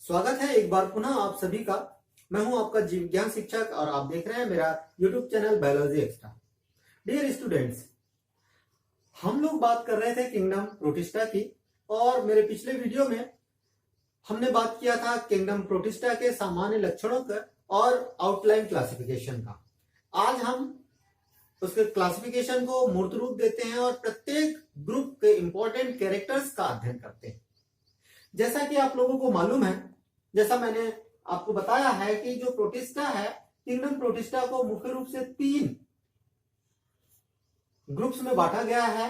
स्वागत है एक बार पुनः आप सभी का। मैं हूं आपका जीव विज्ञान शिक्षक और आप देख रहे हैं मेरा YouTube channel biology extra. Dear students, हम लोग बात कर रहे थे किंगडम प्रोटिस्टा की और मेरे पिछले वीडियो में हमने बात किया था किंगडम प्रोटिस्टा के सामान्य लक्षणों का और आउटलाइन क्लासिफिकेशन का। आज हम उसके क्लासिफिकेशन को मूर्त रूप देते हैं और प्रत्येक ग्रुप के इंपॉर्टेंट कैरेक्टर्स का अध्ययन करते हैं। जैसा कि आप लोगों को मालूम है, जैसा मैंने आपको बताया है कि जो प्रोटिस्टा है, किंगडम प्रोटिस्टा को मुख्य रूप से 3 ग्रुप्स में बांटा गया है।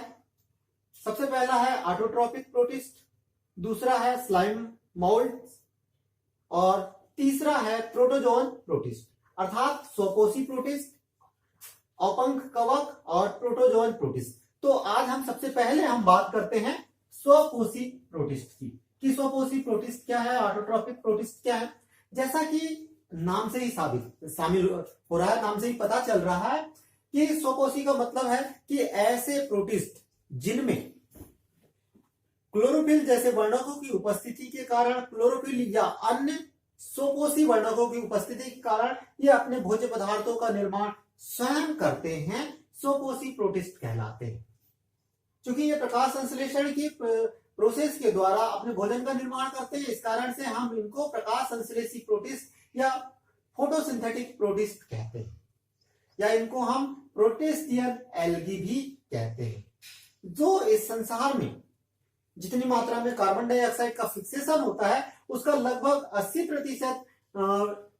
सबसे पहला है ऑटोट्रॉपिक प्रोटिस्ट, दूसरा है स्लाइम मोल्ड और तीसरा है प्रोटोजोन प्रोटिस्ट, अर्थात स्वकोशी प्रोटिस्ट, औपंख कवक और प्रोटोजोन प्रोटिस्ट। तो आज हम सबसे पहले बात करते हैं स्वकोशी प्रोटिस्ट की कि स्वकोशी प्रोटिस्ट क्या है, ऑटोट्रॉपिक प्रोटिस्ट क्या है। जैसा कि नाम से ही शामिल हो रहा है, नाम से ही पता चल रहा है कि स्वकोशी का मतलब है कि ऐसे प्रोटिस्ट जिनमें क्लोरोफिल जैसे वर्णकों की उपस्थिति के कारण, क्लोरोफिल या अन्य स्वकोशी वर्णकों की उपस्थिति के कारण ये अपने भोज्य पदार्थों का निर्माण स्वयं करते हैं, स्वकोशी प्रोटिस्ट कहलाते हैं। क्योंकि ये प्रकाश संश्लेषण की प्रोसेस के द्वारा अपने भोजन का निर्माण करते हैं, इस कारण से हम इनको प्रकाश संश्लेषी प्रोटिस्ट या फोटोसिंथेटिक प्रोटिस्ट कहते हैं, या इनको हम प्रोटिस्टियन एल्गी भी कहते हैं। जो इस संसार में जितनी मात्रा में कार्बन डाइऑक्साइड का फिक्सेशन होता है उसका लगभग 80%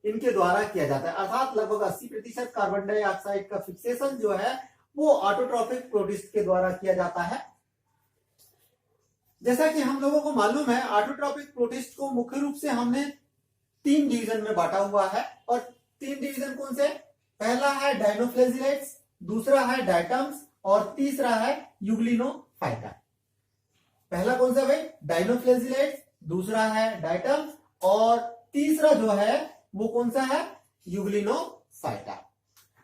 इनके द्वारा किया जाता है, अर्थात लगभग 80% कार्बन डाइऑक्साइड का फिक्सेशन जो है वो ऑटोट्रॉपिक प्रोटिस्ट के द्वारा किया जाता है। जैसा कि हम लोगों को मालूम है, ऑटोट्रॉपिक प्रोटिस्ट को मुख्य रूप से हमने 3 डिवीजन में बांटा हुआ है। और 3 डिवीजन कौन से? पहला है डायनोफ्लेजिलेट्स, दूसरा है डायटम्स और तीसरा है यूग्लिनोफाइटा। पहला कौन सा भाई? डायनोफ्लेजिलेट्स, दूसरा है डायटम्स और तीसरा जो है वो कौन सा है? यूग्लिनोफाइटा।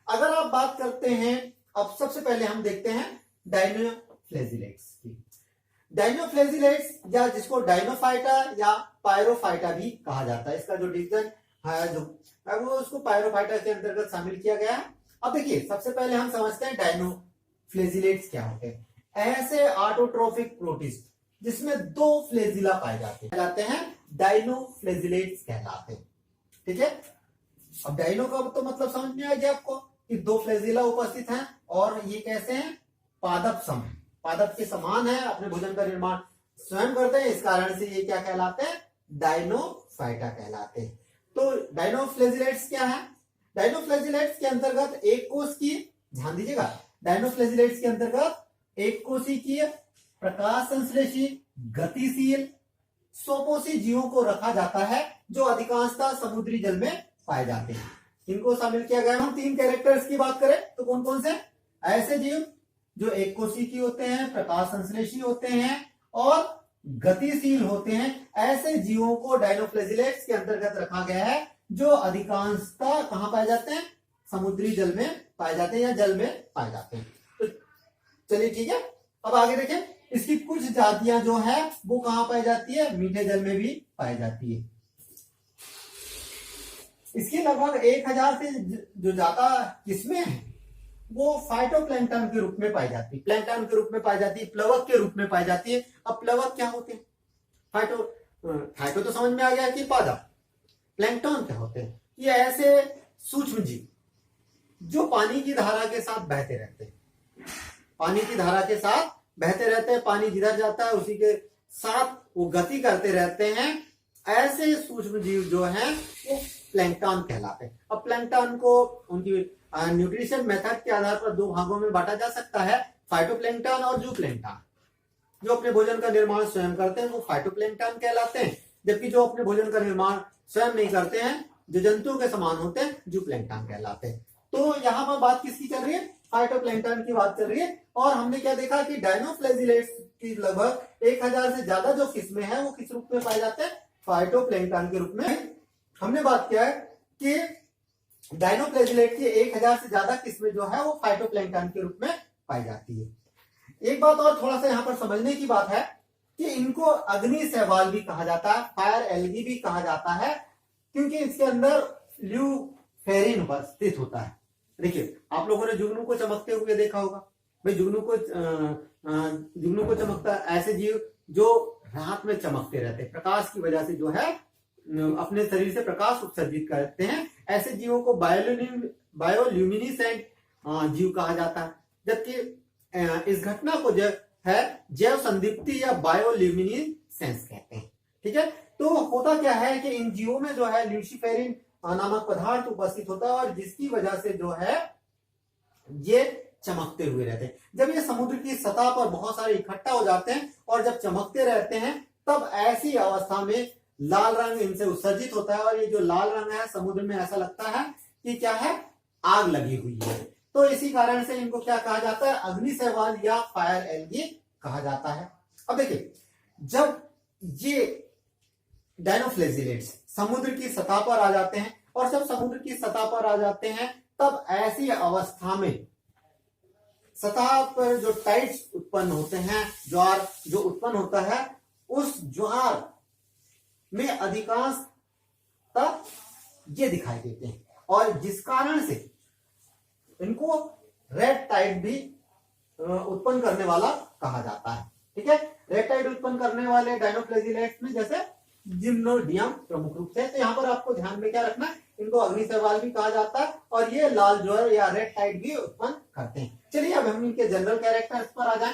अगर आप बात करते हैं, अब सबसे पहले हम देखते हैं डायनोफ्लेजिलेट्स की। डायनोफ्लेजिलेट्स या जिसको डायनोफाइटा या पायरोफाइटा भी कहा जाता है, इसका जो डिवीजन है जो वो उसको पायरोफाइटा के अंतर्गत शामिल किया गया है। अब देखिए, सबसे पहले हम समझते हैं डायनोफ्लेजिलेट्स क्या होते हैं। ऐसे ऑटोट्रॉपिक प्रोटिस्ट जिसमें 2 फ्लेजिला पाए जाते हैं डायनोफ्लेजिलेट्स कहलाते हैं। ठीक है, अब डायनो का तो मतलब समझ में आ गया आपको कि 2 फ्लेजिला उपस्थित हैं और ये कैसे हैं? पादप सम, पादप के समान है, अपने भोजन का निर्माण स्वयं करते हैं, इस कारण से ये क्या कहलाते हैं? डायनोफाइटा कहलाते हैं। तो डायनोफ्लेजिलेट्स क्या है? डायनोफ्लेजिलेट्स के अंतर्गत एक कोश की, ध्यान दीजिएगा, डायनोफ्लेजिलेट्स के अंतर्गत एक कोशिकीय प्रकाश संश्लेषी गतिशील स्वकोशी जीवों को रखा जाता है जो अधिकांशतः समुद्री जल में पाए जाते हैं। इनको शामिल किया गया। हम 3 कैरेक्टर्स की बात करें तो कौन कौन से? ऐसे जीव जो एक कोशिकी होते हैं, प्रकाश संश्लेषी होते हैं और गतिशील होते हैं, ऐसे जीवों को डायनोफ्लेजिलेट्स के अंतर्गत रखा गया है जो अधिकांशतः कहां पाए जाते हैं? समुद्री जल में पाए जाते हैं या जल में पाए जाते हैं। तो चलिए ठीक है, अब आगे देखें। इसकी कुछ जातियां जो है वो कहां पाई जाती है? मीठे जल में भी पाई जाती है। इसकी लगभग 1000 से जो ज्यादा किस्में हैं वो फाइटोप्लैंक्टन के रूप में पाई जाती है, प्लैंक्टन के रूप में पाई जाती है, प्लवक के रूप में पाई जाती है। अब प्लवक क्या होते हैं? फाइटो तो समझ में आ गया कि पादप। प्लैंक्टन क्या होते हैं? ये ऐसे सूक्ष्म जीव जो पानी की धारा के साथ बहते रहते हैं, पानी की धारा के साथ बहते रहते हैं, पानी जिधर जाता है उसी के साथ वो गति करते रहते हैं। ऐसे सूक्ष्म जीव जो हैं वो प्लैंक्टन कहलाते हैं। अब प्लैंक्टन को उनकी न्यूट्रिशन मेथड के आधार पर 2 भागों में बांटा जा सकता है, फाइटोप्लैंक्टन और जूप्लैंक्टन। जो अपने भोजन का निर्माण स्वयं करते हैं वो फाइटोप्लैंक्टन कहलाते हैं, जबकि जो अपने भोजन का निर्माण स्वयं नहीं करते हैं, जो जंतुओं के समान होते हैं, जूप्लैंक्टन कहलाते हैं। तो यहाँ पर बात किसकी चल रही है? फाइटोप्लैंक्टन की बात चल रही है। और हमने क्या देखा कि डायनोफ्लेजिलेट्स की लगभग 1000 से ज्यादा जो किस्में हैं वो किस रूप में पाए जाते हैं? फाइटोप्लैंक्टन के रूप में। हमने बात किया है कि डायनोफ्लेजिलेट की 1000 से ज्यादा किस्में जो है वो फाइटोप्लैंक्टन के रूप में पाई जाती है। एक बात और थोड़ा सा यहाँ पर समझने की बात है कि इनको अग्नि शैवाल भी कहा जाता है, फायर एल्गी भी कहा जाता है, क्योंकि इसके अंदर ल्यूफेरिन उपस्थित होता है। देखिए आप लोगों ने जुगनू को चमकते हुए देखा होगा। भाई जुगनू को चमकता ऐसे जीव जो रात में चमकते रहते हैं, प्रकाश की वजह से जो है अपने शरीर से प्रकाश उत्सर्जित करते हैं, ऐसे जीवों को बायोल्यूमिनिसेंट जीव कहा जाता है। जबकि इस घटना को जो है जैव संदीप्ति या बायोल्यूमिनिसेंस कहते हैं। ठीक है, तो होता क्या है कि इन जीवों में जो है ल्यूसीफेरिन नामक पदार्थ उपस्थित होता है और जिसकी वजह से जो है ये चमकते हुए रहते हैं। जब ये समुद्र की सतह पर बहुत सारे इकट्ठा हो जाते हैं और जब चमकते रहते हैं तब ऐसी अवस्था में लाल रंग इनसे उत्सर्जित होता है और ये जो लाल रंग है समुद्र में ऐसा लगता है कि क्या है, आग लगी हुई है। तो इसी कारण से इनको क्या कहा जाता है, अग्नि शैवाल या फायर एल्गी कहा जाता है। अब देखिए जब ये डायनोफ्लेजिलेट्स समुद्र की सतह पर आ जाते हैं और जब समुद्र की सतह पर आ जाते हैं तब ऐसी अवस्था में सतह पर जो टाइड्स उत्पन्न होते हैं, ज्वार जो उत्पन्न होता है, उस ज्वार में अधिकांश तक ये दिखाई देते हैं और जिस कारण से इनको रेड टाइड भी उत्पन्न करने वाला कहा जाता है। ठीक है, रेड टाइड उत्पन्न करने वाले डायनोफ्लेजिलेट्स में जैसे जिम्नोडियम प्रमुख रूप से। तो यहाँ पर आपको ध्यान में क्या रखना है, इनको अग्नि शैवाल भी कहा जाता है और ये लाल ज्वर या रेड टाइड भी उत्पन्न करते हैं। चलिए अब हम इनके जनरल कैरेक्टर्स पर आ जाएं।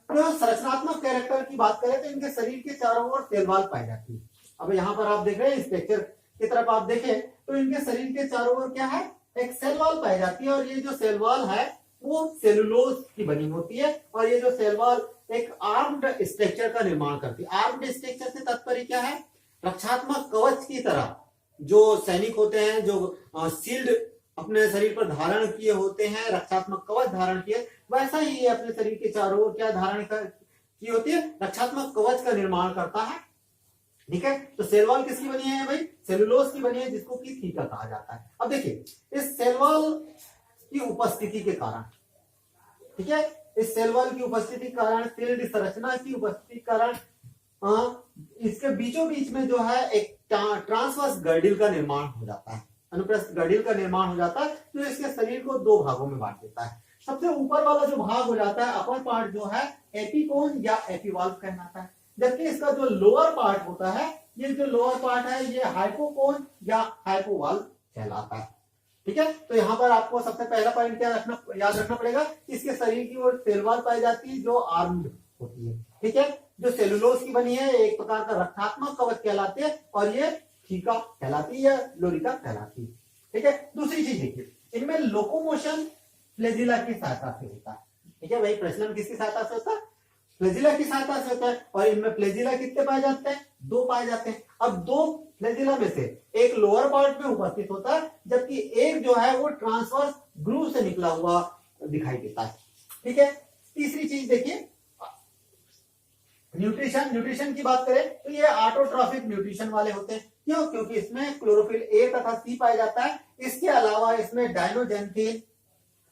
तो संरचनात्मक कैरेक्टर की बात करें तो इनके शरीर के चारों ओर सेल वॉल पाई जाती है। अब यहाँ पर आप देख रहे हैं इस पिक्चर की तरफ आप देखें तो इनके शरीर के चारों ओर क्या है, एक सेल वॉल पाई जाती है और ये जो सेल वॉल है वो सेलुलोज की बनी होती है और ये जो सेल वॉल एक आर्म्ड स्ट्रक्चर का निर्माण करती है। आर्म्ड स्ट्रक्चर से तात्पर्य क्या है, रक्षात्मक कवच की तरह जो सैनिक होते हैं जो शील्ड अपने शरीर पर धारण किए होते हैं, रक्षात्मक कवच धारण किए, वैसा ही ये अपने शरीर के चारों ओर क्या धारण की होती है, रक्षात्मक कवच का निर्माण करता है। ठीक है, तो सेल वॉल किसकी बनी है भाई, सेलुलोज की बनी है जिसको कि थीका कहा जाता है। अब देखिए इस सेल वॉल की उपस्थिति के कारण, ठीक है, इस सेल वॉल की उपस्थिति के कारण, शील्ड संरचना की उपस्थिति के कारण इसके बीचों बीच में जो है एक ट्रांसवर्स गर्डिल का निर्माण हो जाता है, अनुप्रस्थ गर्डिल का निर्माण हो जाता है जो इसके शरीर को दो भागों में बांट देता है। सबसे ऊपर वाला जो भाग हो जाता है अपर पार्ट जो है एपिकोन या एपीवाल्व कहलाता है, जबकि इसका जो लोअर पार्ट होता है, ये जो लोअर पार्ट है ये हाइपोकोन या हाइपोवाल्व कहलाता है। ठीक है, तो यहाँ पर आपको सबसे पहला पॉइंट क्या याद रखना पड़ेगा, इसके शरीर की ओर सेल वॉल पाई जाती है जो आर्म्ड होती है। ठीक है, जो सेलुलोज की बनी है एक प्रकार का रक्षात्मक कवच कहलाते हैं और ये थीका कहलाती है या लोरिका कहलाती है। ठीक है, दूसरी चीज देखिए इनमें लोकोमोशन फ्लेजिला की सहायता से होता है। ठीक है, वही प्रचलन किसकी सहायता से होता है, फ्लेजिला की सहायता से होता है और इनमें फ्लेजिला कितने पाए जाते हैं, दो पाए जाते हैं। अब दो फ्लेजिला में से एक लोअर पार्ट में उपस्थित होता है जबकि एक जो है वो ट्रांसवर्स ग्रूव से निकला हुआ दिखाई देता है। ठीक है, तीसरी चीज देखिए न्यूट्रिशन की बात करें तो ये ऑटोट्रॉफिक न्यूट्रिशन वाले होते हैं। क्यों, क्योंकि इसमें क्लोरोफिल ए तथा सी पाया जाता है। इसके अलावा इसमें डायनोजेंथिन,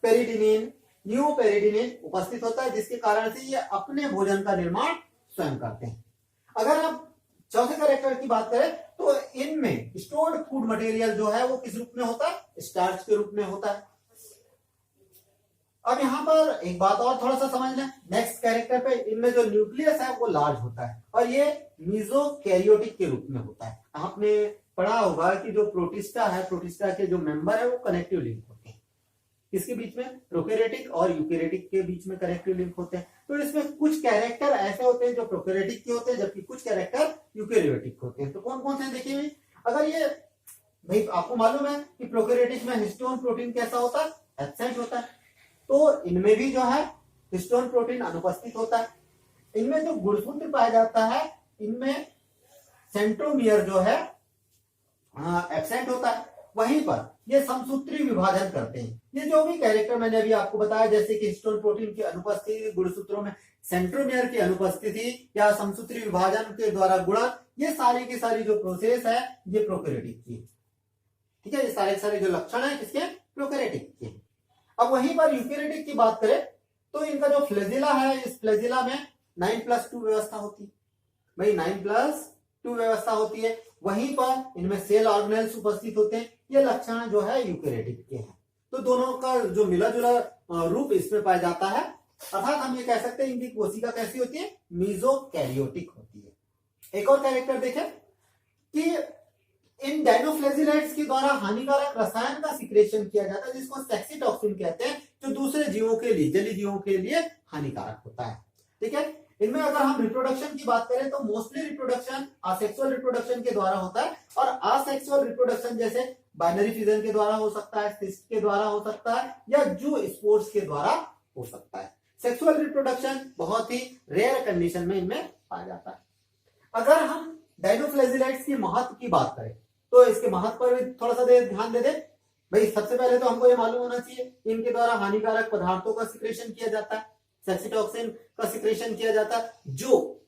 पेरिडिनिन, न्यूपेरिडिनिन उपस्थित होता है जिसके कारण से ये अपने भोजन का निर्माण स्वयं करते हैं। अगर आप चौथे कैरेक्टर की बात करें तो इनमें स्टोर्ड फूड मटेरियल जो है वो किस रूप में होता है, स्टार्च के रूप में होता है। अब यहाँ पर एक बात और थोड़ा सा समझ लें, नेक्स्ट कैरेक्टर पे इनमें जो न्यूक्लियस है वो लार्ज होता है और ये मीजोकैरियोटिक के रूप में होता है। आपने पढ़ा होगा कि जो प्रोटिस्टा है, प्रोटिस्टा के जो मेंबर है वो कनेक्टिव लिंक होते हैं। इसके बीच में प्रोकैरियोटिक और यूकैरियोटिक के बीच में कनेक्टिव लिंक होते हैं। तो इसमें कुछ कैरेक्टर ऐसे होते हैं जो प्रोकैरियोटिक के होते हैं जबकि कुछ कैरेक्टर यूकैरियोटिक होते हैं। तो कौन कौन से देखिए, अगर ये भाई आपको मालूम है कि प्रोकैरियोटिक में हिस्टोन प्रोटीन कैसा होता है, एब्सेंट होता है, तो इनमें भी जो है हिस्टोन प्रोटीन अनुपस्थित होता है। इनमें जो गुणसूत्र पाया जाता है इनमें सेंट्रोमियर जो है एब्सेंट होता है। वहीं पर ये समसूत्री विभाजन करते हैं। ये जो भी कैरेक्टर मैंने अभी आपको बताया जैसे कि हिस्टोन प्रोटीन की अनुपस्थिति, गुणसूत्रों में सेंट्रोमियर की अनुपस्थिति या समसूत्री विभाजन के द्वारा गुणन, ये सारी की सारी जो प्रोसेस है ये प्रोकैरियोटिक की। ठीक है, ये सारे जो लक्षण है किसके, प्रोकैरियोटिक के। अब वहीं पर यूकैरियोटिक की बात करें तो इनका जो फ्लैजिला है, इस फ्लैजिला में 9+2 व्यवस्था होती है। भाई 9+2 व्यवस्था होती है। वहीं पर इनमें सेल ऑर्गेनेल्स उपस्थित होते हैं। ये लक्षण जो है यूकेरियोटिक के हैं। तो दोनों का जो मिला जुला रूप इसमें पाया जाता है, अर्थात हम ये कह सकते हैं इनकी कोशिका कैसी होती है, मीजोकैरियोटिक होती है। एक और कैरेक्टर देखें कि इन डायनोफ्लेजिलेट्स के द्वारा हानिकारक रसायन का सिक्रेशन किया जाता है, जिसको सेक्सी टॉक्सिन कहते हैं, जो दूसरे जीवों के लिए, जलीय जीवों के लिए हानिकारक होता है। ठीक है, इनमें अगर हम रिप्रोडक्शन की बात करें तो मोस्टली रिप्रोडक्शन असेक्सुअल रिप्रोडक्शन के द्वारा होता है, और असेक्सुअल रिप्रोडक्शन जैसे बाइनरी फिजन के द्वारा हो सकता है, सिस्ट के द्वारा हो सकता है, या जू स्पोर्स के द्वारा हो सकता है। सेक्सुअल रिप्रोडक्शन बहुत ही रेयर कंडीशन में इनमें पाया जाता है। अगर हम डायनोफ्लेजिलेट्स की महत्व की बात करें तो इसके महत्व पर भी थोड़ा सा ध्यान दे दे। भाई सबसे पहले तो हमको ये मालूम होना चाहिए इनके द्वारा हानिकारक पदार्थों का सिक्रेशन किया जाता है, सेक्सी टॉक्सिन का सिक्रेशन किया जाता है, जो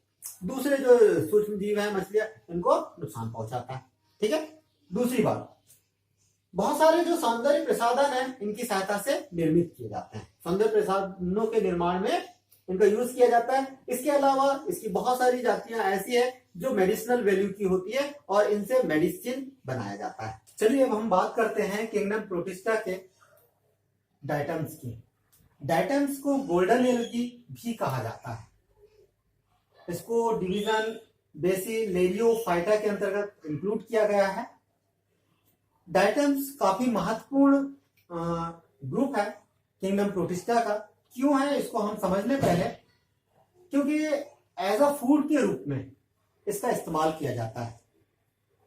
दूसरे जो सूक्ष्म जीव है, मछलियां, इनको नुकसान पहुंचाता है। ठीक है, दूसरी बात, बहुत सारे जो सौंदर्य प्रसाधन है इनकी सहायता से निर्मित किए जाते हैं। सौंदर्य प्रसाधनों के निर्माण में इनका यूज किया जाता है। इसके अलावा इसकी बहुत सारी जातियां ऐसी है जो मेडिसिनल वैल्यू की होती है और इनसे मेडिसिन बनाया जाता है। चलिए अब हम बात करते हैं किंगडम प्रोटिस्टा के डायटम्स की। डायटम्स को गोल्डन एल्गी भी कहा जाता है। इसको डिवीजन बेसिलेरियोफाइटा के अंतर्गत इंक्लूड किया गया है। डायटम्स काफी महत्वपूर्ण ग्रुप है किंगडम प्रोटिस्टा का। क्यों है इसको हम समझ लें पहले, क्योंकि एज अ फूड के रूप में इसका इस्तेमाल किया जाता है।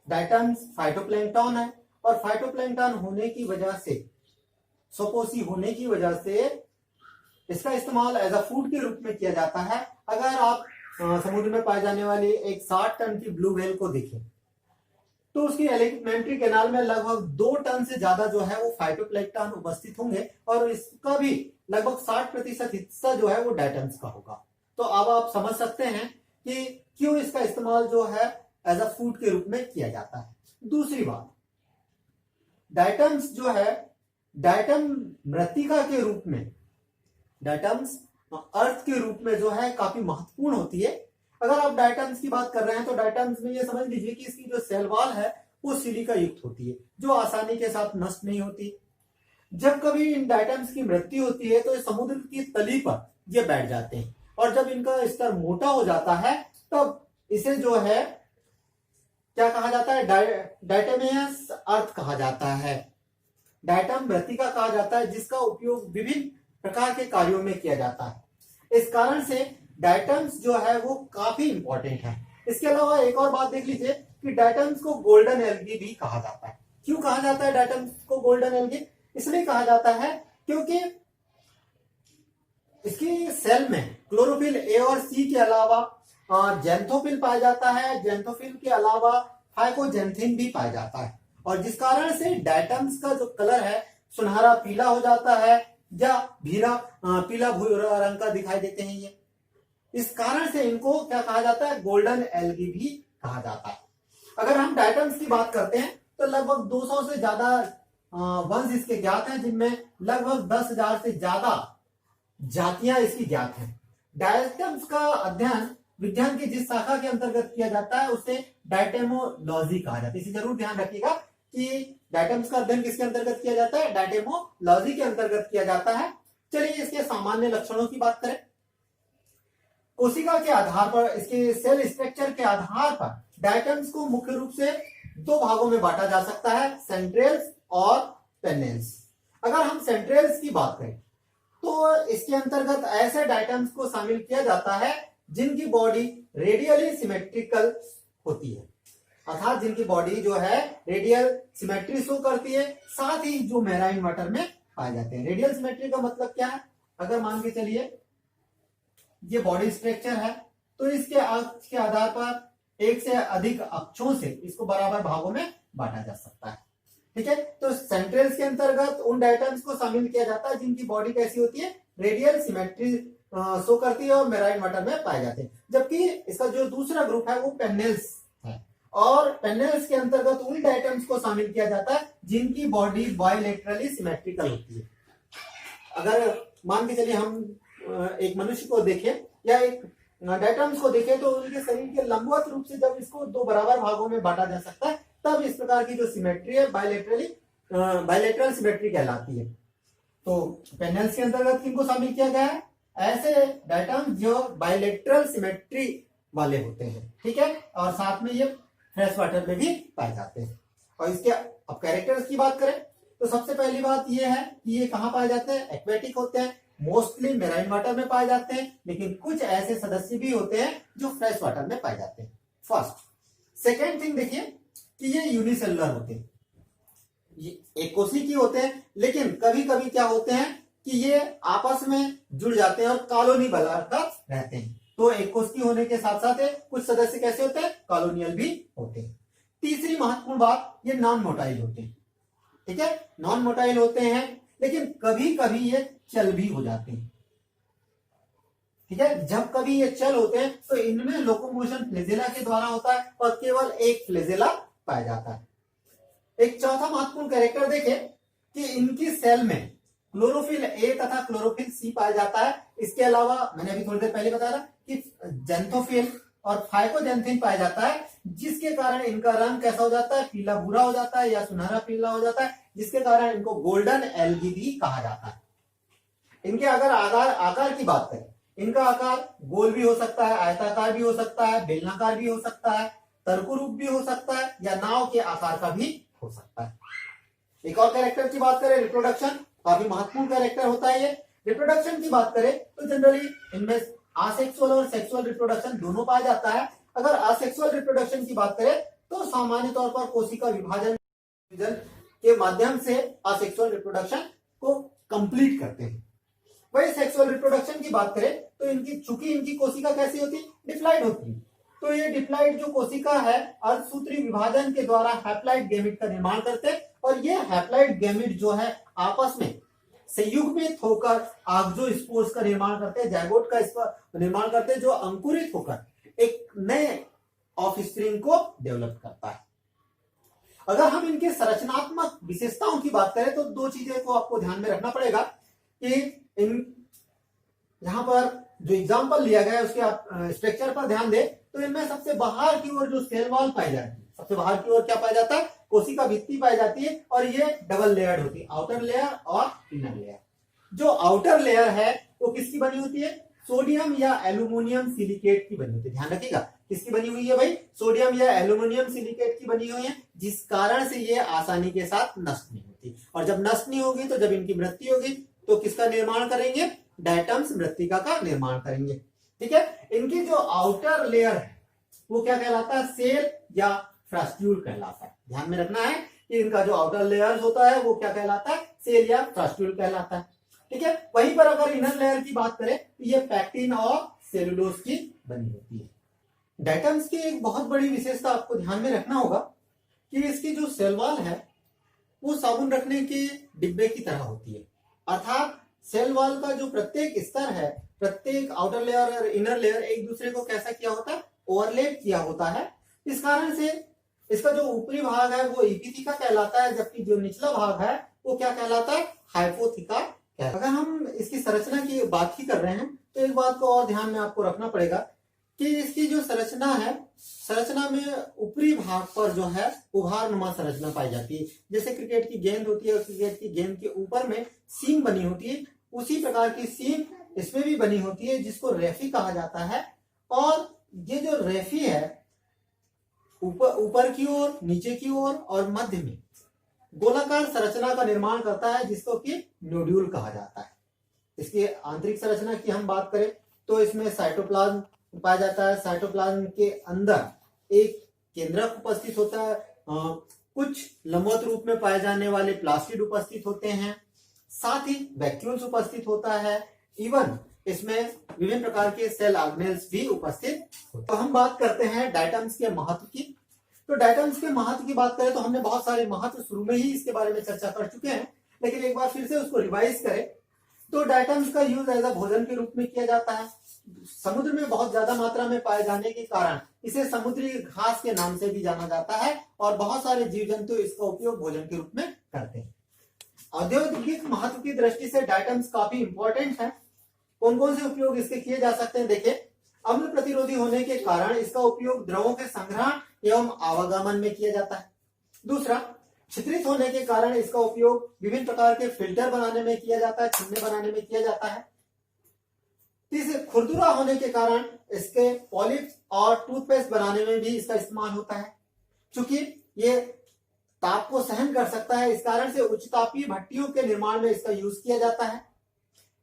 डायटम्स फाइटोप्लैंक्टन है, और फाइटोप्लैंक्टन होने की वजह से, सोपोसी होने की वजह से इसका इस्तेमाल एज अ फूड के रूप में किया जाता है। अगर आप समुद्र में पाए जाने वाली एक 60 टन की ब्लू व्हेल को देखें तो उसकी एलिमेंट्री कैनाल में लगभग 2 टन से ज्यादा जो है वो फाइटोप्लैंक्टन उपस्थित होंगे, और इसका भी लगभग 60% हिस्सा जो है वो डायटम्स का होगा। तो अब आप समझ सकते हैं कि क्यों इसका इस्तेमाल जो है एज अ फूड के रूप में किया जाता है। दूसरी बात, डायटम्स जो है, डायटम मृत्तिका के रूप में, डायटम्स अर्थ के रूप में जो है काफी महत्वपूर्ण होती है। अगर आप डायटम्स की बात कर रहे हैं तो डायटम्स में ये समझ लीजिए कि इसकी जो सेल वॉल है वो सिलिका युक्त होती है, जो आसानी के साथ नष्ट नहीं होती। जब कभी इन डायटम्स की मृत्यु होती है तो समुद्र की तली पर ये बैठ जाते हैं, और जब इनका स्तर मोटा हो जाता है तब इसे जो है क्या कहा जाता है, डायटमियस अर्थ कहा जाता है। डायटम मृत्तिका कहा जाता है, जिसका उपयोग विभिन्न प्रकार के कार्यों में किया जाता है। इस कारण से डायटम्स जो है वो काफी इंपॉर्टेंट है। इसके अलावा एक और बात देख लीजिए कि डायटम्स को गोल्डन एल्गी भी कहा जाता है। क्यों कहा जाता है डायटम्स को गोल्डन एल्गी? इसलिए कहा जाता है क्योंकि इसकी सेल में क्लोरोफिल ए और सी के अलावा जेंथोफिल पाया जाता है। जेंथोफिल के अलावा फाइकोजेंथिन भी पाया जाता है, और जिस कारण से डायटम्स का जो कलर है सुनहरा पीला हो जाता है, या भूरा पीला भूरा रंग का दिखाई देते हैं ये। इस कारण से इनको क्या कहा जाता है, गोल्डन एल्गी भी कहा जाता है। अगर हम डायटम्स की बात करते हैं तो लगभग 200 से ज्यादा वंश इसके ज्ञात हैं, जिनमें लगभग 10,000 से ज्यादा जातियां इसकी ज्ञात हैं। डायटम्स का अध्ययन विज्ञान की जिस शाखा के अंतर्गत किया जाता है उसे डायटेमोलॉजी कहा जाता है। इसे जरूर ध्यान रखिएगा कि डायटम्स का अध्ययन किसके अंतर्गत किया जाता है, डायटेमोलॉजी के अंतर्गत किया जाता है। चलिए इसके सामान्य लक्षणों की बात करें। कोशिका के आधार पर, इसके सेल स्ट्रक्चर के आधार पर डायटम्स को मुख्य रूप से 2 भागों में बांटा जा सकता है, सेंट्रेल्स और पेनेल्स। अगर हम सेंट्रेल्स की बात करें तो इसके अंतर्गत ऐसे डायटम्स को शामिल किया जाता है जिनकी बॉडी रेडियली सिमेट्रिकल होती है, अर्थात जिनकी बॉडी जो है रेडियल सिमेट्री शो करती है, साथ ही जो मैराइन वाटर में पाए जाते हैं। रेडियल सिमेट्री का मतलब क्या है? अगर मान के चलिए ये बॉडी स्ट्रक्चर है तो इसके अक्ष के आधार पर एक से अधिक अक्षों से इसको बराबर भागों में बांटा जा सकता है। ठीक है, तो सेंट्रल्स के अंतर्गत उन डायटम्स को शामिल किया जाता है जिनकी बॉडी कैसी होती है, रेडियल सिमेट्री शो करती है और मेराइन वाटर में पाए जाते हैं। जबकि इसका जो दूसरा ग्रुप है वो पेनेल्स है, और पेनेल्स के अंतर्गत उन डायटम्स को शामिल किया जाता है जिनकी बॉडी बायलैटरली सिमेट्रिकल होती है। अगर मान के चलिए हम एक मनुष्य को देखें या एक डायटम्स को देखें तो उनके शरीर के लंबवत रूप से जब इसको दो बराबर भागों में बांटा जा सकता है तब इस प्रकार की जो सिमेट्री है बायलेटरल सिमेट्री कहलाती है। तो पेनल्स के अंतर्गत किनको शामिल किया गया है? ऐसे डायटम्स जो बायलेटरल सिमेट्री वाले होते हैं, ठीक है, और साथ में ये फ्रेश वाटर में भी पाए जाते हैं। और इसके अब कैरेक्टर्स की बात करें तो सबसे पहली बात ये है कि ये कहाँ पाए जाते हैं? एक्वेटिक होते हैं, मोस्टली मेराइन वाटर में पाए जाते हैं, लेकिन कुछ ऐसे सदस्य भी होते हैं जो फ्रेश वाटर में पाए जाते हैं। फर्स्ट। सेकेंड थिंग देखिए कि ये यूनिसेलुलर होते हैं, ये एक कोशिकीय होते हैं, लेकिन कभी कभी क्या होते हैं कि ये आपस में जुड़ जाते हैं और कॉलोनी बनाकर रहते हैं। तो एक कोशिकीय होने के साथ साथ कुछ सदस्य कैसे होते हैं? कॉलोनियल भी होते हैं। तीसरी महत्वपूर्ण बात, ये नॉन मोटाइल होते हैं, ठीक है, नॉन मोटाइल होते हैं, लेकिन कभी कभी ये चल भी हो जाते हैं, ठीक है। जब कभी ये चल होते हैं तो इनमें लोकोमोशन फ्लेजेला के द्वारा होता है और केवल एक फ्लेजेला पाया जाता है। एक चौथा महत्वपूर्ण कैरेक्टर देखें कि इनकी सेल में क्लोरोफिल ए तथा क्लोरोफिल सी पाया जाता है। इसके अलावा मैंने अभी थोड़ी देर पहले बताया कि जेंथोफिल और फाइकोजेंथिन पाया जाता है, जिसके कारण इनका रंग कैसा हो जाता है? पीला भूरा हो जाता है या सुनहरा पीला हो जाता है, जिसके कारण इनको गोल्डन एल्गी भी कहा जाता है। इनके अगर आकार की बात करें, इनका आकार गोल भी हो सकता है, आयताकार भी हो सकता है, बेलनाकार भी हो सकता है, तर्करूप भी हो सकता है या नाव के आकार का भी हो सकता है। एक और कैरेक्टर की बात करें, रिप्रोडक्शन, काफी महत्वपूर्ण कैरेक्टर होता है ये। रिप्रोडक्शन की बात करें तो जनरली इनमें आसेक्सुअल और सेक्सुअल रिप्रोडक्शन दोनों पाया जाता है। अगर असेक्सुअल रिप्रोडक्शन की बात करें तो सामान्य तौर पर कोशिका विभाजन के माध्यम से असेक्सुअल रिप्रोडक्शन को कंप्लीट करते हैं। वही सेक्सुअल रिप्रोडक्शन की बात करें तो चूंकि इनकी कोशिका कैसी होती है? डिप्लॉइड होती है। तो ये डिप्लॉइड जो कोशिका है अर्धसूत्री विभाजन के द्वारा हैप्लॉइड गैमेट का निर्माण करते हैं और ये हैप्लॉइड गैमेट जो है आपस में संयुग्मित होकर आक्सोस्पोर्स का निर्माण करते हैं, जायगोट का निर्माण करते हैं, जो अंकुरित होकर एक नए ऑफस्प्रिंग को डेवलप करता है। अगर हम इनके संरचनात्मक विशेषताओं की बात करें तो दो चीजें को आपको ध्यान में रखना पड़ेगा कि इन यहां पर जो एग्जांपल लिया गया है उसके आप स्ट्रक्चर पर ध्यान दें तो इनमें सबसे बाहर की ओर जो सेल वॉल पाई जाती है, सबसे बाहर की ओर क्या पाया जाता है? कोशिका भित्ति पाई जाती है और ये डबल लेयर्ड होती है, आउटर लेयर और इनर लेयर। जो आउटर लेयर है वो किसकी बनी होती है? सोडियम या एल्यूमिनियम सिलिकेट की बनी होती है। ध्यान रखिएगा, किसकी बनी हुई है भाई? सोडियम या एल्यूमिनियम सिलिकेट की बनी हुई है, जिस कारण से ये आसानी के साथ नष्ट नहीं होती। और जब नष्ट नहीं होगी तो जब इनकी मृत्यु होगी तो किसका निर्माण करेंगे? डायटम्स मृत्तिका का निर्माण करेंगे, ठीक है। इनकी जो आउटर लेयर है वो क्या कहलाता है? सेल या फ्रास्ट्यूल कहलाता है। ध्यान में रखना है कि इनका जो आउटर लेयर होता है वो क्या कहलाता है? सेल या फ्रास्ट्यूल कहलाता है, ठीक है। वहीं पर अगर इनर लेयर की बात करें तो ये पैक्टिन और सेलुलोज की बनी होती है। डायटम्स की एक बहुत बड़ी विशेषता आपको ध्यान में रखना होगा कि इसकी जो सेल वॉल है वो साबुन रखने के डिब्बे की तरह होती है, अर्थात सेल वॉल का जो प्रत्येक स्तर है, प्रत्येक आउटर लेयर और इनर लेयर एक दूसरे को कैसा किया होता है? ओवरलैप किया होता है। इस कारण से इसका जो ऊपरी भाग है वो एपिथीका कहलाता है, जबकि जो निचला भाग है वो क्या कहलाता है? हाइपोथीका। अगर हम इसकी संरचना की बात ही कर रहे हैं तो एक बात को और ध्यान में आपको रखना पड़ेगा कि इसकी जो संरचना है, संरचना में ऊपरी भाग पर जो है उभारनुमा संरचना पाई जाती है। जैसे क्रिकेट की गेंद होती है, क्रिकेट की गेंद के ऊपर में सीम बनी होती है, उसी प्रकार की सीम इसमें भी बनी होती है, जिसको रेफी कहा जाता है। और ये जो रेफी है ऊपर की ओर, नीचे की ओर और मध्य में गोलाकार संरचना का निर्माण करता है, जिसको कि नोड्यूल कहा जाता है। इसकी आंतरिक संरचना की हम बात करें तो इसमें साइटोप्लाज्म पाया जाता है। साइटोप्लाज्म के अंदर एक केंद्रक उपस्थित होता है, कुछ लंबवत रूप में पाए जाने वाले प्लास्टिड उपस्थित होते हैं, साथ ही वैक्यूल्स उपस्थित होता है। इवन इसमें विभिन्न प्रकार के सेल ऑर्गेनेल्स भी उपस्थित होते हैं। तो हम बात करते हैं डायटम्स के महत्व की। तो डायटम्स के महत्व की बात करें तो हमने बहुत सारे महत्व शुरू में ही इसके बारे में चर्चा कर चुके हैं, लेकिन एक बार फिर से उसको रिवाइज करें तो डायटम्स का यूज एज अ भोजन के रूप में किया जाता है। समुद्र में बहुत ज्यादा मात्रा में पाए जाने के कारण इसे समुद्री घास के नाम से भी जाना जाता है और बहुत सारे जीव जंतु इसका उपयोग भोजन के रूप में करते हैं। औद्योगिक महत्व की दृष्टि से डायटम्स काफी इंपॉर्टेंट है। कौन कौन से उपयोग इसके किए जा सकते हैं? देखिए, अम्ल प्रतिरोधी होने के कारण इसका उपयोग द्रवों के संग्रहण एवं आवागमन में किया जाता है। दूसरा, छिद्रित होने के कारण इसका उपयोग विभिन्न प्रकार के फिल्टर बनाने में किया जाता है, चिमने बनाने में किया जाता है। तीसरे, खुरदुरा होने के कारण इसके पॉलिश और टूथपेस्ट बनाने में भी इसका इस्तेमाल होता है। चूंकि ये ताप को सहन कर सकता है, इस कारण से उच्च तापीय भट्टियों के निर्माण में इसका यूज किया जाता है।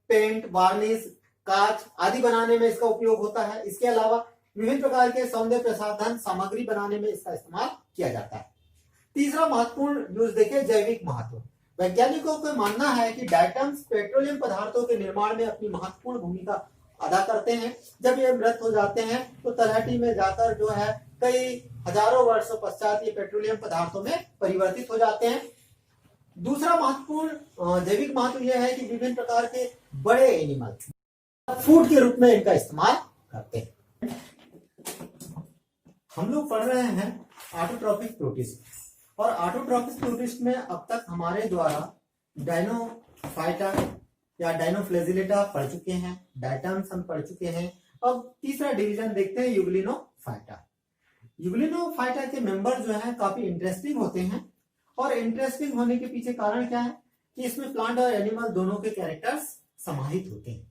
पेंट, वार्निश, कांच आदि बनाने में इसका उपयोग होता है। इसके अलावा विभिन्न प्रकार के सौंदर्य प्रसाधन सामग्री बनाने में इसका इस्तेमाल किया जाता है। तीसरा महत्वपूर्ण यूज देखें, जैविक महत्व। वैज्ञानिकों का मानना है कि डायटम्स पेट्रोलियम पदार्थों के निर्माण में अपनी महत्वपूर्ण भूमिका अदा करते हैं। जब ये मृत हो जाते हैं तो तलहटी में जाकर जो है कई हजारों वर्षों पश्चात ये पेट्रोलियम पदार्थों में परिवर्तित हो जाते हैं। दूसरा महत्वपूर्ण जैविक महत्व यह है कि विभिन्न प्रकार के बड़े एनिमल फूड के रूप में इनका इस्तेमाल करते हैं। हम लोग पढ़ रहे हैं ऑटोट्रॉपिक प्रोटिस्ट, और ऑटोट्रॉपिक प्रोटिस्ट में अब तक हमारे द्वारा डायनोफाइटा या डायनोफ्लेजिलेटा पढ़ चुके हैं, डायटम्स हम पढ़ चुके हैं। अब तीसरा डिवीजन देखते हैं, यूग्लिनोफाइटा। यूग्लिनोफाइटा के मेंबर जो हैं काफी इंटरेस्टिंग होते हैं, और इंटरेस्टिंग होने के पीछे कारण क्या है कि इसमें प्लांट और एनिमल दोनों के कैरेक्टर्स समाहित होते हैं।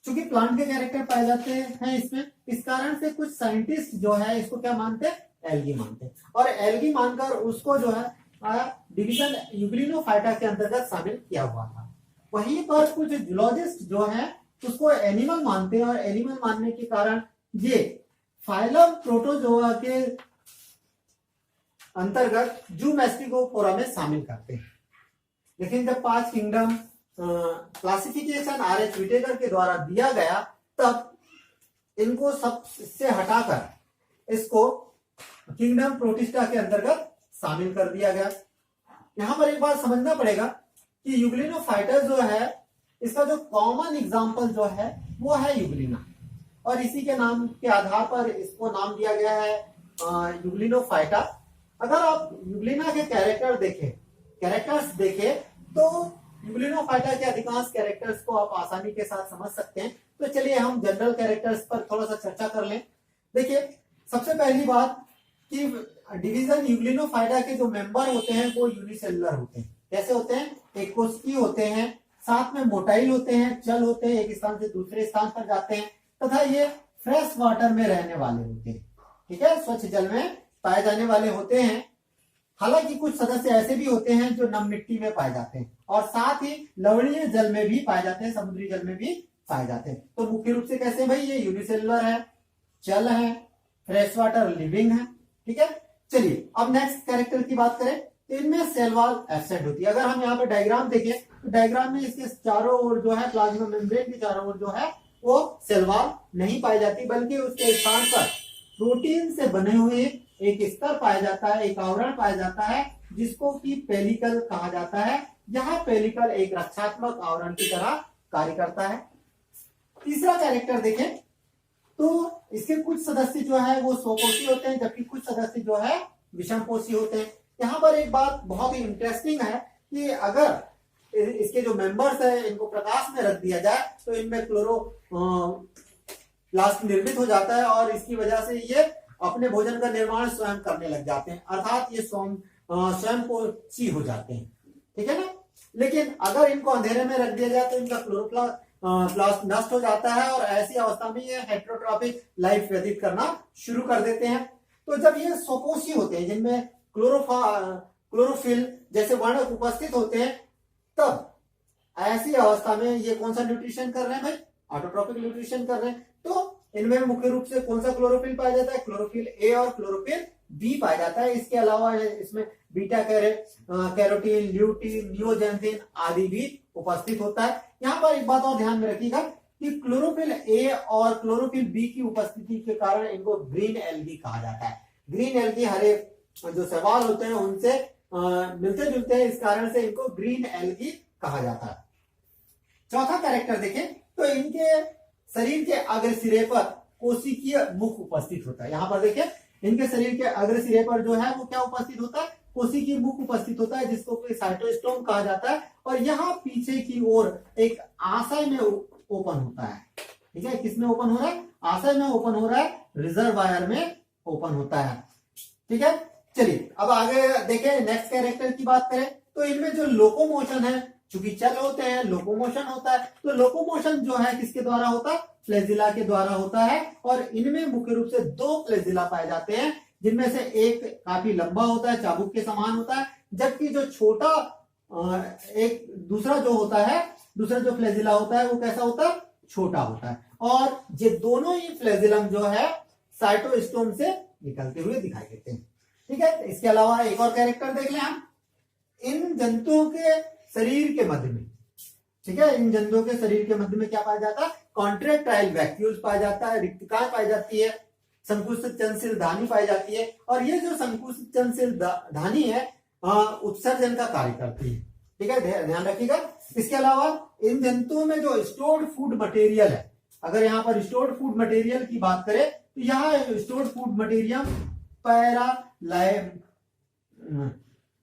चूंकि प्लांट के कैरेक्टर पाए जाते हैं इसमें, इस कारण से कुछ साइंटिस्ट जो है इसको क्या मानते हैं, एल्गी मानते हैं, और एल्गी मानकर उसको जो है डिवीजन यूग्लिनोफाइटा के अंतर्गत शामिल किया हुआ था। वहीं पर कुछ जूलॉजिस्ट जो है उसको एनिमल मानते हैं, और एनिमल मानने के कारण ये फाइलम प्रोटोजोआ के अंतर्गत जूमेस्टिकोफोरा में शामिल करते हैं। लेकिन जब 5 किंगडम क्लासिफिकेशन आर.एच. विटेकर के द्वारा दिया गया, तब इनको सबसे हटाकर इसको किंगडम प्रोटिस्टा के अंतर्गत शामिल कर दिया गया। यहां पर एक बात समझना पड़ेगा कि यूग्लिनोफाइटा जो है इसका जो कॉमन एग्जाम्पल जो है वो है यूग्लिना, और इसी के नाम के आधार पर इसको नाम दिया गया है यूग्लिनोफाइटा। अगर आप यूग्लिना के कैरेक्टर्स देखें तो यूग्लिनोफाइटा के अधिकांश कैरेक्टर्स को आप आसानी के साथ समझ सकते हैं। तो चलिए हम जनरल कैरेक्टर्स पर थोड़ा सा चर्चा कर लें। देखिए, सबसे पहली बात कि डिवीजन यूग्लिनोफाइटा के जो मेंबर होते हैं वो यूनिसेलुलर होते हैं। कैसे होते हैं, एक कोशिकीय होते हैं, साथ में मोटाइल होते हैं, चल होते हैं, एक स्थान से दूसरे स्थान पर जाते हैं, तथा ये फ्रेश वाटर में रहने वाले होते हैं। ठीक है, स्वच्छ जल में पाए जाने वाले होते हैं। हालांकि कुछ सदस्य ऐसे भी होते हैं जो नम मिट्टी में पाए जाते हैं, और साथ ही लवणीय जल में भी पाए जाते हैं, समुद्री जल में भी पाए जाते हैं। तो मुख्य रूप से कैसे भाई, ये यूनिसेलुलर है, चल है, फ्रेश वाटर लिविंग है। ठीक है, चलिए अब नेक्स्ट कैरेक्टर की बात करें तो इनमें सेल वॉल एब्सेंट होती है। अगर हम यहाँ पे डायग्राम देखें तो डायग्राम में इसके चारों ओर जो है प्लाज्मा मेम्ब्रेन के चारों ओर जो है वो सेल वॉल नहीं पाई जाती, बल्कि उसके स्थान पर प्रोटीन से बने हुए एक स्तर पाया जाता है, एक आवरण पाया जाता है, जिसको कि पेलिकल कहा जाता है। यहाँ पेलिकल एक रक्षात्मक आवरण की तरह कार्य करता है। तीसरा कैरेक्टर देखें तो इसके कुछ सदस्य जो है वो स्वकोषी होते हैं, जबकि कुछ सदस्य जो है विषमपोषी होते हैं। यहाँ पर एक बात बहुत ही इंटरेस्टिंग है कि अगर इसके जो मेंबर्स है इनको प्रकाश में रख दिया जाए तो इनमें क्लोरोप्लास्ट निर्मित हो जाता है, और इसकी वजह से ये अपने भोजन का निर्माण स्वयं करने लग जाते हैं, अर्थात ये स्वयं पोषी हो जाते हैं। ठीक है ना। लेकिन अगर इनको अंधेरे में रख दिया जाए तो इनका क्लोरोप्लास्ट नष्ट हो जाता है, और ऐसी अवस्था में ये हेटेरोट्रॉपिक लाइफ व्यतीत करना शुरू कर देते हैं। तो जब ये स्वकोषी होते हैं, जिनमें क्लोरोफिल जैसे वर्णक उपस्थित होते हैं, तब ऐसी अवस्था में ये कौन सा न्यूट्रिशन कर रहे हैं भाई, ऑटोट्रॉपिक न्यूट्रिशन कर रहे हैं। तो इनमें मुख्य रूप से कौन सा क्लोरोफिल पाया जाता है, क्लोरोफिल ए और क्लोरोफिल बी पाया जाता है। इसके अलावा इसमें बीटा कैरोटीन, ल्यूटीन, नियोजेंसिन आदि भी उपस्थित होता है। यहाँ पर एक बात और ध्यान में रखिएगा कि क्लोरोफिल ए और क्लोरोफिल बी की उपस्थिति के कारण इनको ग्रीन एल्गी कहा जाता है। ग्रीन एल्गी हरे जो सवाल होते हैं उनसे मिलते जुलते हैं, इस कारण से इनको ग्रीन एल्गी कहा जाता है। चौथा कैरेक्टर देखें तो इनके शरीर के अग्र सिरे पर कोशिकीय मुख उपस्थित होता है। यहाँ पर देखें इनके शरीर के अग्र सिरे पर जो है वो क्या उपस्थित होता है, कोशिकीय मुख उपस्थित होता है, जिसको साइटोस्टोम कहा जाता है। और यहाँ पीछे की ओर एक आशय में ओपन होता है। ठीक है, किसमें ओपन हो रहा है, आशय में ओपन हो रहा है, रिजर्वायर में ओपन होता है। ठीक है, चलिए अब आगे देखें। नेक्स्ट कैरेक्टर की बात करें तो इनमें जो लोकोमोशन है, चूंकि चल होते हैं, लोकोमोशन होता है, तो लोकोमोशन जो है किसके द्वारा होता है, फ्लैजिला के द्वारा होता है। और इनमें मुख्य रूप से 2 फ्लैजिला पाए जाते हैं, जिनमें से एक काफी लंबा होता है, चाबुक के समान होता है, जबकि जो छोटा एक दूसरा जो होता है, दूसरा जो फ्लैजिला होता है वो कैसा होता है, छोटा होता है। और ये दोनों ही फ्लैजिलम जो है साइटोस्टोम से निकलते हुए दिखाई देते हैं। ठीक है, इसके अलावा एक और कैरेक्टर देख लें हम। इन जंतुओं के शरीर के मध्य में, ठीक है, इन जंतुओं के शरीर के मध्य में क्या पाया जाता है, कॉन्ट्रैक्टाइल वैक्यूल्स पाया जाता है, रिक्तिकाएं पाई जाती है, संकुचित चंसील धानी पाई जाती है। और ये जो संकुचित चंसील धानी है उत्सर्जन का कार्य करती है। ठीक है, ध्यान रखिएगा। इसके अलावा इन जंतुओं में जो स्टोर्ड फूड मटेरियल है, अगर यहाँ पर स्टोर्ड फूड मटेरियल की बात करें तो यहाँ स्टोर्ड फूड मटेरियल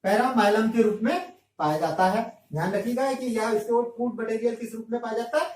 पैरामाइलम के रूप में पाया जाता है। ध्यान रखिएगा कि यह स्टोर्ड फूड मटेरियल किस रूप में पाया जाता है,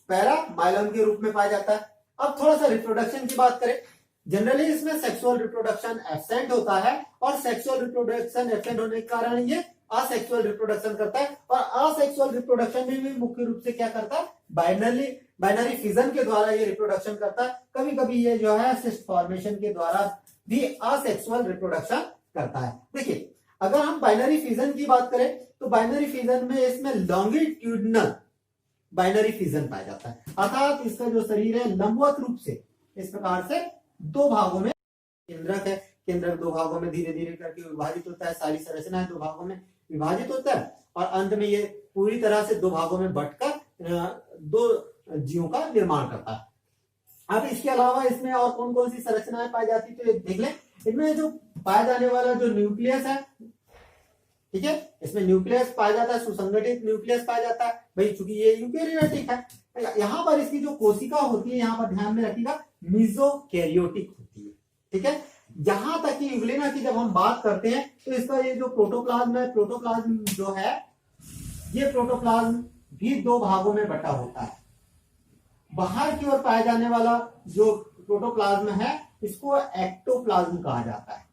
पैरामाइलम के रूप में पाया जाता है। अब थोड़ा सा रिप्रोडक्शन की बात करें। जनरली इसमें सेक्सुअल रिप्रोडक्शन एब्सेंट होता है, और सेक्सुअल रिप्रोडक्शन एब्सेंट होने के कारण ये असेक्सुअल रिप्रोडक्शन करता है। और असेक्सुअल रिप्रोडक्शन में भी मुख्य रूप से क्या करता है, बाइनरी फिजन के द्वारा ये रिप्रोडक्शन करता है। कभी कभी ये जो है सिस्ट फॉर्मेशन के द्वारा भी असेक्सुअल रिप्रोडक्शन करता है। देखिए, अगर हम बाइनरी फिजन की बात करें तो बाइनरी फिजन में इसमें लॉन्गिट्यूडनल बाइनरी फिजन पाया जाता है, अर्थात इसका जो शरीर है लंबवत रूप से इस प्रकार से 2 भागों में, केंद्रक है, केंद्रक 2 भागों में धीरे धीरे करके विभाजित होता है, सारी संरचना 2 भागों में विभाजित होता है, और अंत में ये पूरी तरह से 2 भागों में बंटकर 2 जीवों का निर्माण करता है। अब इसके अलावा इसमें और कौन कौन सी संरचनाएं पाई जाती है तो देख लें। इनमें जो पाया जाने वाला जो न्यूक्लियस है, ठीक है, इसमें न्यूक्लियस पाया जाता है, सुसंगठित न्यूक्लियस पाया जाता है। भाई चूंकि ये यूकेरियोटिक है, यहाँ पर इसकी जो कोशिका होती है, यहाँ पर ध्यान में रखिएगा, मीजोकैरियोटिक होती है। ठीक है, जहां तक कि यूग्लिना की जब हम बात करते हैं तो इसका ये जो प्रोटोप्लाज्म है, प्रोटोप्लाज्म जो है, ये प्रोटोप्लाज्म भी 2 भागों में बटा होता है। बाहर की ओर पाया जाने वाला जो प्रोटोप्लाज्म है इसको एक्टोप्लाज्म कहा जाता है,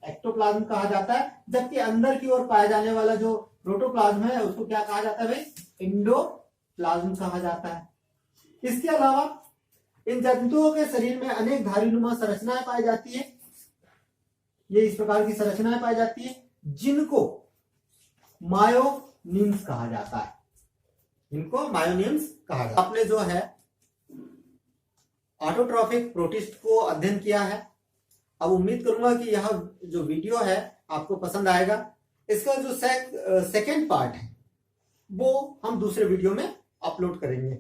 एक्टोप्लाज्म कहा जाता है। जबकि अंदर की ओर पाया जाने वाला जो प्रोटोप्लाज्म है उसको क्या कहा जाता है भाई, इंडोप्लाज्म कहा जाता है। इसके अलावा इन जंतुओं के शरीर में अनेक धारीनुमा संरचनाएं पाई जाती है। ये इस प्रकार की संरचनाएं पाई जाती है जिनको मायोनिम्स कहा जाता है, इनको मायोनिम्स कहा जाता है। आपने जो है ऑटोट्रॉफिक प्रोटिस्ट को अध्ययन किया है। अब उम्मीद करूंगा कि यह जो वीडियो है आपको पसंद आएगा। इसका जो सेकंड पार्ट है वो हम दूसरे वीडियो में अपलोड करेंगे।